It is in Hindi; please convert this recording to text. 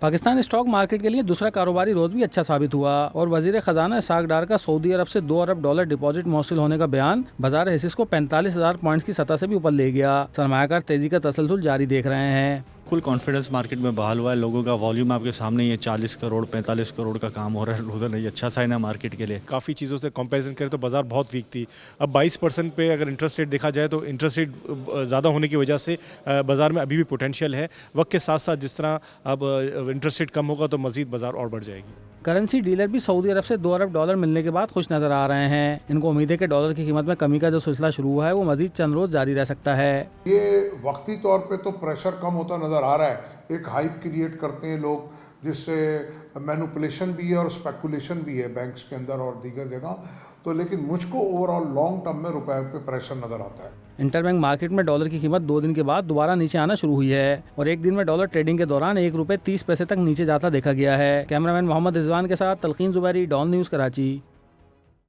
पाकिस्तान स्टॉक मार्केट के लिए दूसरा कारोबारी रोज भी अच्छा साबित हुआ और वजीर खजाना इसाक डार का सऊदी अरब से $2 अरब डिपॉजिट मौसूल होने का बयान बाजार हिस्स को 45,000 पॉइंट्स की सतह से भी ऊपर ले गया। सरमायाकार तेजी का तसलसल जारी देख रहे हैं। फुल कॉन्फिडेंस मार्केट में बहाल हुआ है। लोगों का वॉल्यूम आपके सामने ही है, 40 करोड़ 45 करोड़ का काम हो रहा है रोज़ाना। ये अच्छा साइन है मार्केट के लिए। काफ़ी चीज़ों से कंपैरिजन करें तो बाजार बहुत वीक थी। अब 22% पे अगर इंटरेस्ट रेट देखा जाए तो इंटरेस्ट रेट ज़्यादा होने की वजह से बाजार में अभी भी पोटेंशियल है। वक्त के साथ साथ जिस तरह अब इंटरेस्ट रेट कम होगा तो मज़ीद बाजार और बढ़ जाएगी। करेंसी डीलर भी सऊदी अरब से $2 अरब मिलने के बाद खुश नजर आ रहे हैं। इनको उम्मीद है कि डॉलर की कीमत में कमी का जो सिलसिला शुरू हुआ है वो मजीद चंद रोज जारी रह सकता है। ये वक्ती तौर पे तो प्रेशर कम होता नज़र आ रहा है। एक हाइप क्रिएट करते हैं लोग, जिससे मैनिपुलेशन भी है और स्पेकुलेशन भी है बैंक्स के अंदर और दीगर जगह तो। लेकिन मुझको ओवरऑल लॉन्ग टर्म में रुपए पे प्रेशर नज़र आता है। इंटरबैंक मार्केट में डॉलर की कीमत 2 दिन के बाद दोबारा नीचे आना शुरू हुई है और एक दिन में डॉलर ट्रेडिंग के दौरान ₹1.30 तक नीचे जाता देखा गया है। कैमरामैन मोहम्मद रिजवान के साथ तलकीन जुबैरी, डॉन न्यूज़, कराची।